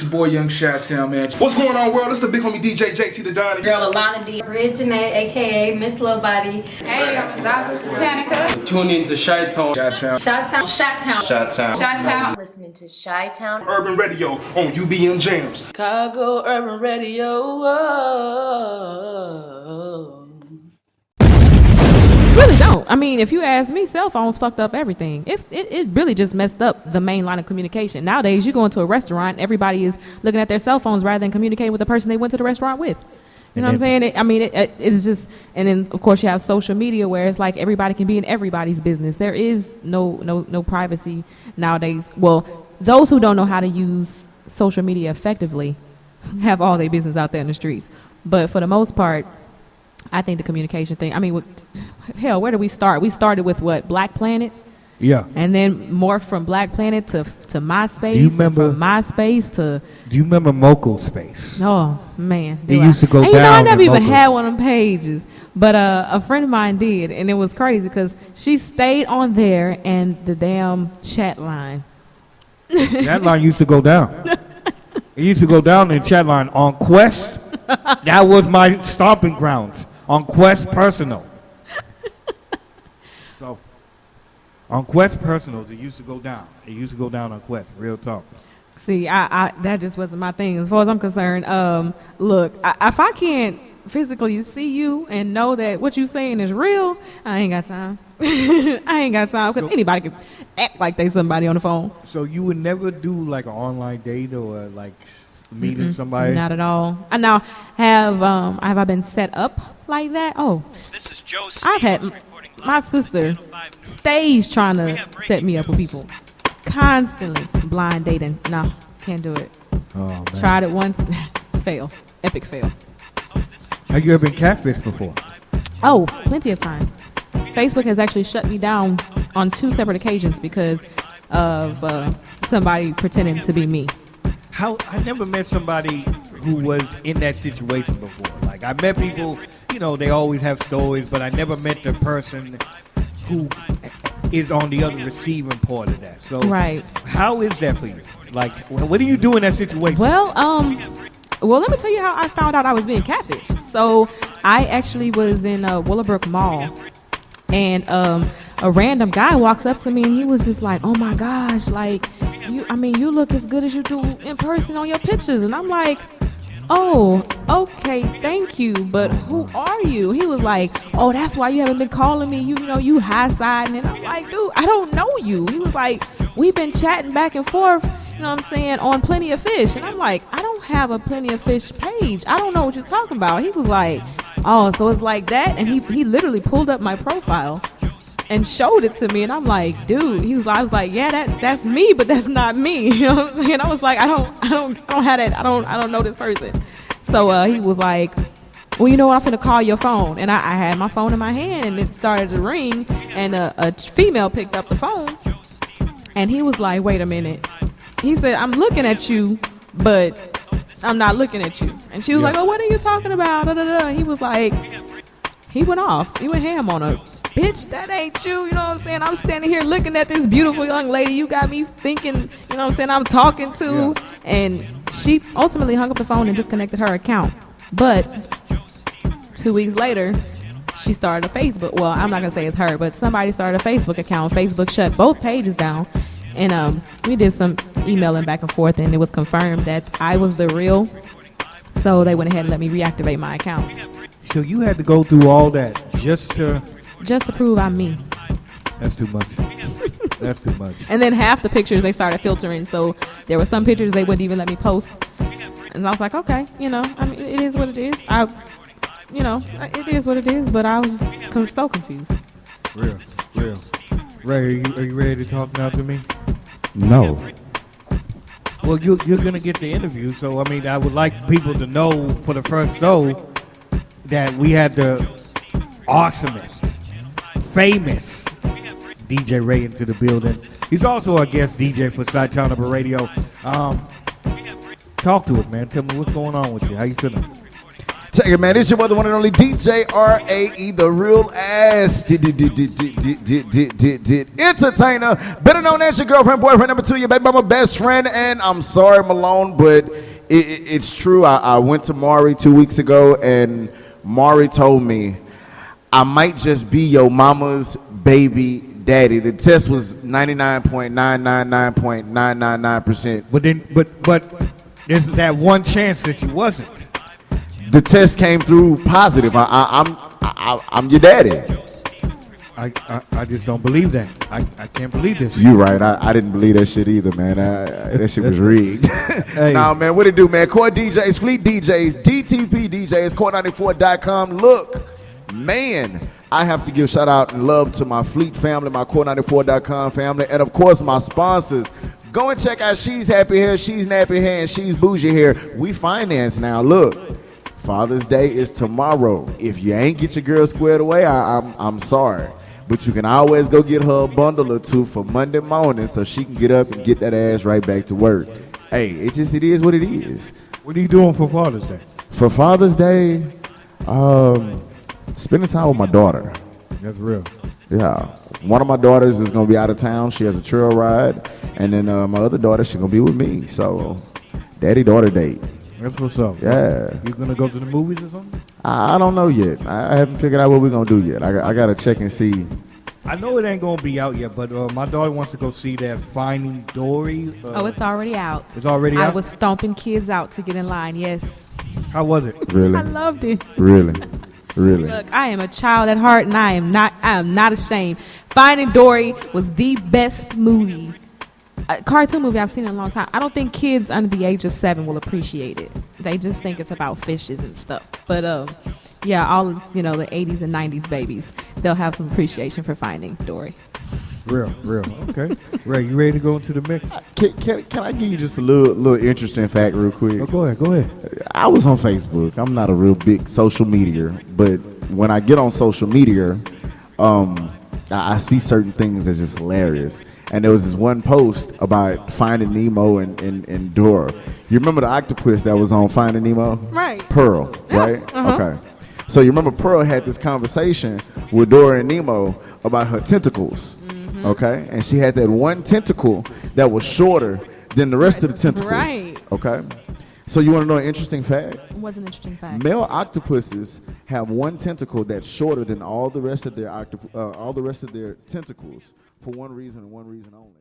Your boy Young Chi-Town, man. What's going on, world? It's the big homie DJ JT the Donnie. Girl Alana D. Originate, aka Miss Lovebody. Hey, I'm Zaza Satanica. Tune in to Chi-Town. Chi-Town. Listening to Chi-Town Urban Radio on UBM Jams. Chicago Urban Radio. Really don't. I mean, if you ask me, cell phones fucked up everything. It really just messed up the main line of communication. Nowadays, you go into a restaurant, everybody is looking at their cell phones rather than communicating with the person they went to the restaurant with. You know what I'm saying? It's just, and then of course you have social media where it's like everybody can be in everybody's business. There is no privacy nowadays. Well, those who don't know how to use social media effectively have all their business out there in the streets. But for the most part, I think the communication thing, I mean, hell, where did we start? We started with what? Black Planet? Yeah. And then more from Black Planet to MySpace. Do you remember? From MySpace to... Do you remember Moco Space? Oh, man. It used to go down. And you know, I never even had one of them pages. But a friend of mine did. And it was crazy because she stayed on there and the damn chat line. That line used to go down. It used to go down in the chat line on Quest. That was my stomping grounds. On Quest Personal. So, on Quest Personals, it used to go down. It used to go down on Quest. Real talk. See, I that just wasn't my thing. As far as I'm concerned, look, if I can't physically see you and know that what you're saying is real, I ain't got time. I ain't got time because anybody can act like they somebody on the phone. So you would never do like an online date or like meeting somebody? Not at all. I now have I been set up like that? Oh, This is Joe I've had my sister stage trying to set me up with people. Constantly blind dating. No, can't do it. Oh, man. Tried it once, fail. Epic fail. Have you ever been catfished before? Oh, plenty of times. Facebook has actually shut me down on 2 separate occasions because of somebody pretending to be me. I never met somebody who was in that situation before. Like, I met people, you know, they always have stories, but I never met the person who is on the other receiving part of that. So, right. How is that for you? Like, what do you do in that situation? Well, let me tell you how I found out I was being catfished. So, I actually was in Willowbrook Mall, and a random guy walks up to me, and he was just like, "Oh my gosh, like, you look as good as you do in person on your pictures." And I'm like, "Oh, okay, thank you, but who are you?" He was like, "Oh, that's why you haven't been calling me. You know, you high-siding." And I'm like, "Dude, I don't know you." He was like, "We've been chatting back and forth, you know what I'm saying, on Plenty of Fish." And I'm like, "I don't have a Plenty of Fish page. I don't know what you're talking about." He was like, "Oh, so it's like that?" And he literally pulled up my profile and showed it to me, and I'm like, "Dude," I was like, "Yeah, that's me, but that's not me." You know what I'm saying? I was like, I don't have that. I don't know this person. So he was like, "Well, you know what? I'm finna call your phone." And I had my phone in my hand, and it started to ring, and a female picked up the phone, and he was like, "Wait a minute." He said, "I'm looking at you, but I'm not looking at you." And she was like, "Oh, what are you talking about?" Da, da, da. He was like, he went off. He went ham on her. "Bitch, that ain't you." You know what I'm saying? I'm standing here looking at this beautiful young lady you got me thinking, you know what I'm saying, I'm talking to. Yeah. And she ultimately hung up the phone and disconnected her account. But 2 weeks later, she started a Facebook. Well, I'm not going to say it's her, but somebody started a Facebook account. Facebook shut both pages down. And we did some emailing back and forth, and it was confirmed that I was the real. So they went ahead and let me reactivate my account. So you had to go through all that just to prove I'm me. That's too much. That's too much. And then half the pictures they started filtering, so there were some pictures they wouldn't even let me post. And I was like, okay, you know, I mean, it is what it is. It is what it is, but I was just so confused. Real. Ray, are you ready to talk now to me? No. Well, you're going to get the interview, so, I mean, I would like people to know for the first show that we had the awesomest, famous DJ Ray into the building. He's also our guest DJ for Chi-Town Urban Radio. Talk to us, man. Tell me what's going on with you. How you feeling? Check it, man. It's your mother, one and only DJ RAE, the real ass entertainer. Better known as your girlfriend, boyfriend, number two, your baby mama, best friend. And I'm sorry, Malone, but it's true. I went to Maury 2 weeks ago, and Maury told me I might just be your mama's baby daddy. The test was 99.999.999%. But there's that one chance that you wasn't. The test came through positive. I'm your daddy. I just don't believe that. I can't believe this. You right. I didn't believe that shit either, man. That shit was rigged. Hey. Nah, man, what it do, man? Core DJs, Fleet DJs, DTP DJs, Core94.com. Look, man, I have to give shout out and love to my Fleet family, my Core94.com family, and of course my sponsors. Go and check out She's Happy Hair, She's Nappy Hair, and She's Bougie Hair. We finance now. Look, Father's Day is tomorrow. If you ain't get your girl squared away, I'm sorry. But you can always go get her a bundle or two for Monday morning so she can get up and get that ass right back to work. Hey, it is what it is. What are you doing for Father's Day? For Father's Day, spending time with my daughter. That's real. Yeah. One of my daughters is going to be out of town. She has a trail ride. And then my other daughter, she's going to be with me. So, daddy-daughter date. That's what's up. Yeah. You gonna go to the movies or something? I don't know yet. I haven't figured out what we're going to do yet. I got to check and see. I know it ain't gonna be out yet, but my daughter wants to go see that Finding Dory. It's already out. It's already out? I was stomping kids out to get in line, yes. How was it? Really? I loved it. Really? Really? Look, I am a child at heart, and I am not ashamed. Finding Dory was the best movie, cartoon movie I've seen in a long time. I don't think kids under the age of 7 will appreciate it. They just think it's about fishes and stuff. But yeah, all the 80s and 90s babies, they'll have some appreciation for Finding Dory. Real. Okay. Ray, you ready to go into the mix? Can I give you just a little interesting fact real quick? Oh, go ahead. I was on Facebook. I'm not a real big social media, but when I get on social media, I see certain things that's just hilarious. And there was this one post about Finding Nemo and Dora. You remember the octopus that was on Finding Nemo? Right. Pearl, right? Uh-huh. Okay. So you remember Pearl had this conversation with Dora and Nemo about her tentacles, okay? And she had that one tentacle that was shorter than the rest of the tentacles. Right. Okay. So you want to know an interesting fact? What's an interesting fact? Male octopuses have one tentacle that's shorter than all the rest of their tentacles for one reason and one reason only.